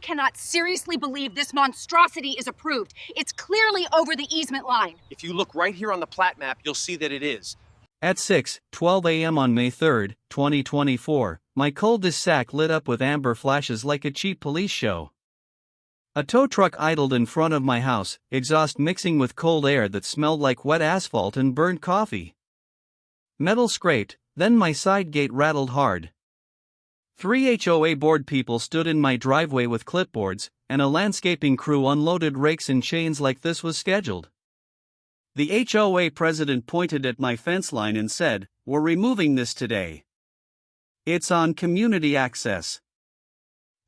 cannot seriously believe this monstrosity is approved. It's clearly over the easement line. If you look right here on the plat map, you'll see that it is. At 6:12 a.m. on May 3, 2024, my Cul De Sac lit up with amber flashes like a cheap police show. A tow truck idled in front of my house, exhaust mixing with cold air that smelled like wet asphalt and burnt coffee. Metal scraped, then my side gate rattled hard. 3 HOA board people stood in my driveway with clipboards, and a landscaping crew unloaded rakes and chains like this was scheduled. The HOA president pointed at my fence line and said, "We're removing this today. It's on community access."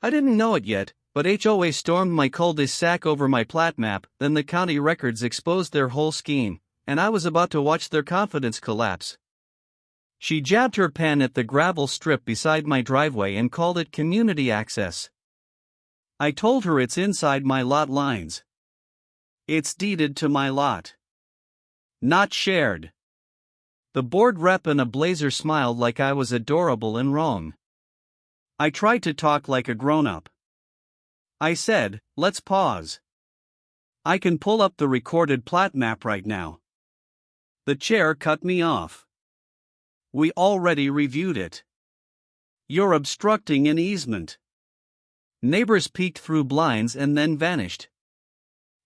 I didn't know it yet, but HOA stormed my Cul De Sac over my plat map, then the county records exposed their whole scheme, and I was about to watch their confidence collapse. She jabbed her pen at the gravel strip beside my driveway and called it community access. I told her it's inside my lot lines. It's deeded to my lot. Not shared. The board rep in a blazer smiled like I was adorable and wrong. I tried to talk like a grown-up. I said, "Let's pause. I can pull up the recorded plat map right now." The chair cut me off. "We already reviewed it. You're obstructing an easement." Neighbors peeked through blinds and then vanished.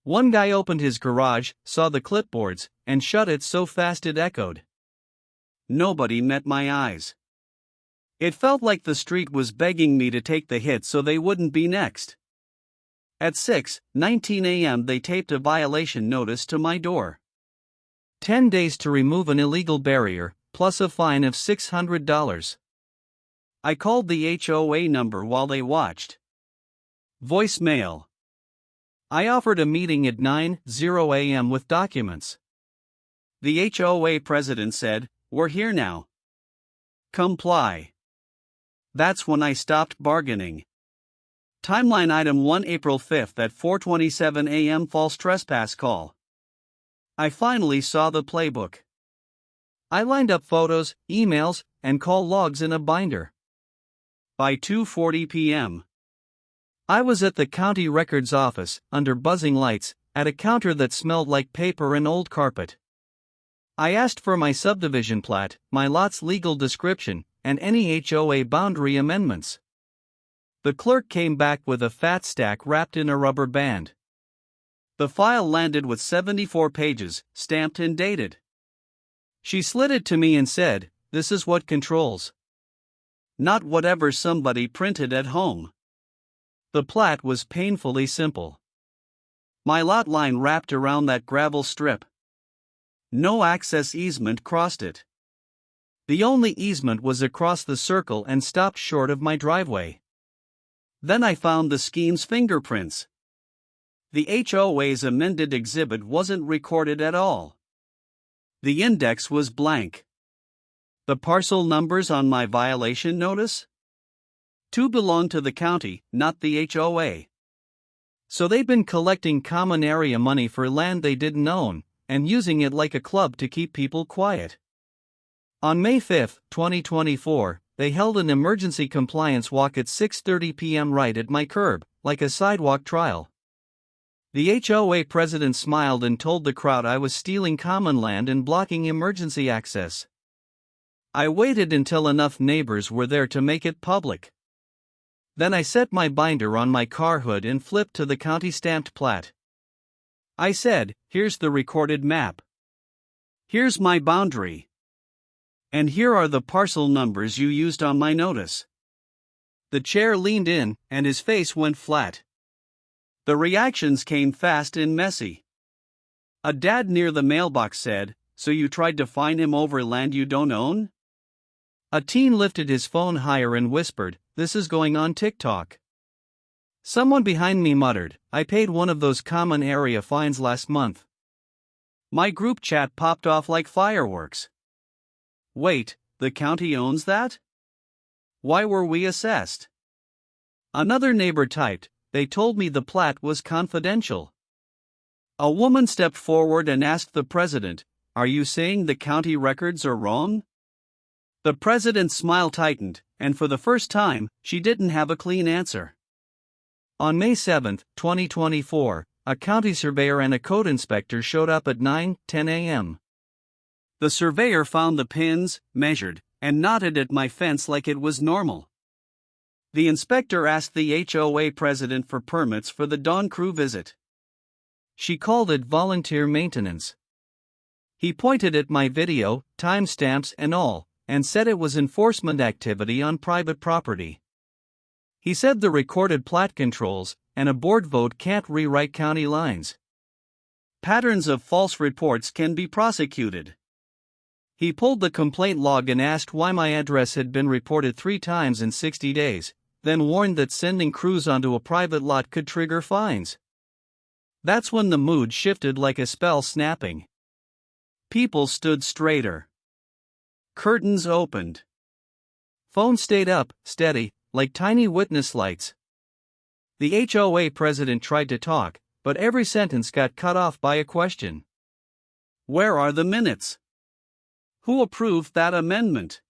One guy opened his garage, saw the clipboards, and shut it so fast it echoed. Nobody met my eyes. It felt like the street was begging me to take the hit so they wouldn't be next. At 6:19 a.m. they taped a violation notice to my door. 10 days to remove an illegal barrier, plus a fine of $600. I called the HOA number while they watched. Voicemail. I offered a meeting at 9:00 a.m. with documents. The HOA president said, "We're here now. Comply." That's when I stopped bargaining. Timeline item 1 April 5 at 4:27 a.m. false trespass call. I finally saw the playbook. I lined up photos, emails, and call logs in a binder. By 2:40 p.m., I was at the county records office, under buzzing lights, at a counter that smelled like paper and old carpet. I asked for my subdivision plat, my lot's legal description, and any HOA boundary amendments. The clerk came back with a fat stack wrapped in a rubber band. The file landed with 74 pages, stamped and dated. She slid it to me and said, "This is what controls. Not whatever somebody printed at home." The plat was painfully simple. My lot line wrapped around that gravel strip. No access easement crossed it. The only easement was across the circle and stopped short of my driveway. Then I found the scheme's fingerprints. The HOA's amended exhibit wasn't recorded at all. The index was blank. The parcel numbers on my violation notice? 2 belonged to the county, not the HOA. So they'd been collecting common area money for land they didn't own, and using it like a club to keep people quiet. On May 5, 2024, they held an emergency compliance walk at 6:30 p.m. right at my curb, like a sidewalk trial. The HOA president smiled and told the crowd I was stealing common land and blocking emergency access. I waited until enough neighbors were there to make it public. Then I set my binder on my car hood and flipped to the county stamped plat. I said, "Here's the recorded map. Here's my boundary. And here are the parcel numbers you used on my notice." The chair leaned in, and his face went flat. The reactions came fast and messy. A dad near the mailbox said, "So you tried to fine him over land you don't own?" A teen lifted his phone higher and whispered, "This is going on TikTok." Someone behind me muttered, "I paid one of those common area fines last month." My group chat popped off like fireworks. Wait, the county owns that? Why were we assessed? Another neighbor typed, "They told me the plat was confidential." A woman stepped forward and asked the president, "Are you saying the county records are wrong?" The president's smile tightened, and for the first time, she didn't have a clean answer. On May 7, 2024, a county surveyor and a code inspector showed up at 9:10 a.m. The surveyor found the pins, measured, and nodded at my fence like it was normal. The inspector asked the HOA president for permits for the dawn crew visit. She called it volunteer maintenance. He pointed at my video, timestamps and all, and said it was enforcement activity on private property. He said the recorded plat controls, and a board vote can't rewrite county lines. Patterns of false reports can be prosecuted. He pulled the complaint log and asked why my address had been reported 3 times in 60 days, then warned that sending crews onto a private lot could trigger fines. That's when the mood shifted like a spell snapping. People stood straighter. Curtains opened. Phone stayed up, steady, like tiny witness lights. The HOA president tried to talk, but every sentence got cut off by a question. Where are the minutes? Who approved that amendment?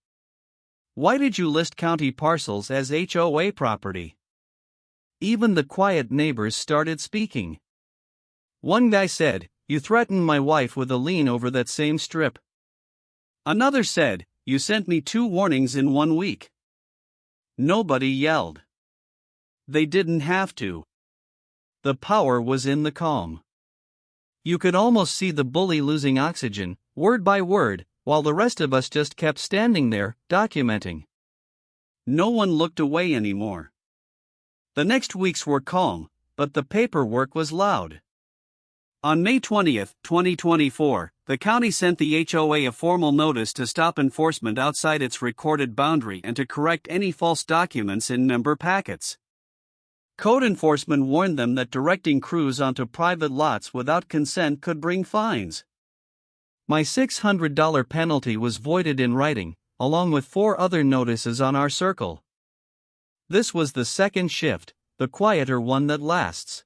Why did you list county parcels as HOA property? Even the quiet neighbors started speaking. One guy said, "You threatened my wife with a lien over that same strip." Another said, "You sent me 2 warnings in 1 week." Nobody yelled. They didn't have to. The power was in the calm. You could almost see the bully losing oxygen, word by word, while the rest of us just kept standing there, documenting. No one looked away anymore. The next weeks were calm, but the paperwork was loud. On May 20, 2024, the county sent the HOA a formal notice to stop enforcement outside its recorded boundary and to correct any false documents in member packets. Code enforcement warned them that directing crews onto private lots without consent could bring fines. My $600 penalty was voided in writing, along with 4 other notices on our circle. This was the second shift, the quieter one that lasts.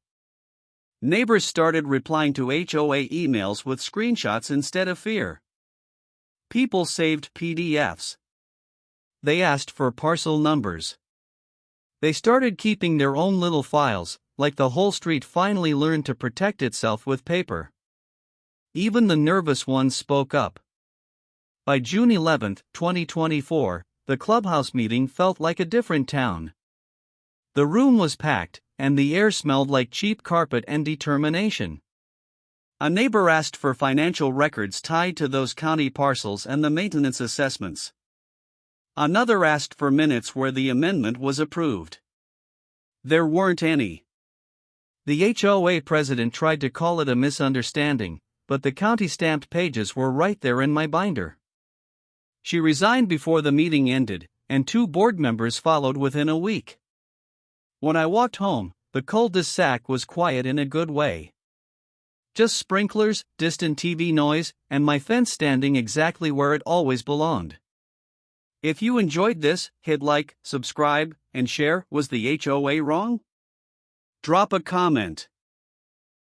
Neighbors started replying to HOA emails with screenshots instead of fear. People saved PDFs. They asked for parcel numbers. They started keeping their own little files, like the whole street finally learned to protect itself with paper. Even the nervous ones spoke up. By June 11, 2024, the clubhouse meeting felt like a different town. The room was packed, and the air smelled like cheap carpet and determination. A neighbor asked for financial records tied to those county parcels and the maintenance assessments. Another asked for minutes where the amendment was approved. There weren't any. The HOA president tried to call it a misunderstanding, but the county stamped pages were right there in my binder. She resigned before the meeting ended, and 2 board members followed within a week. When I walked home, the Cul De Sac was quiet in a good way. Just sprinklers, distant TV noise, and my fence standing exactly where it always belonged. If you enjoyed this, hit like, subscribe, and share. Was the HOA wrong? Drop a comment.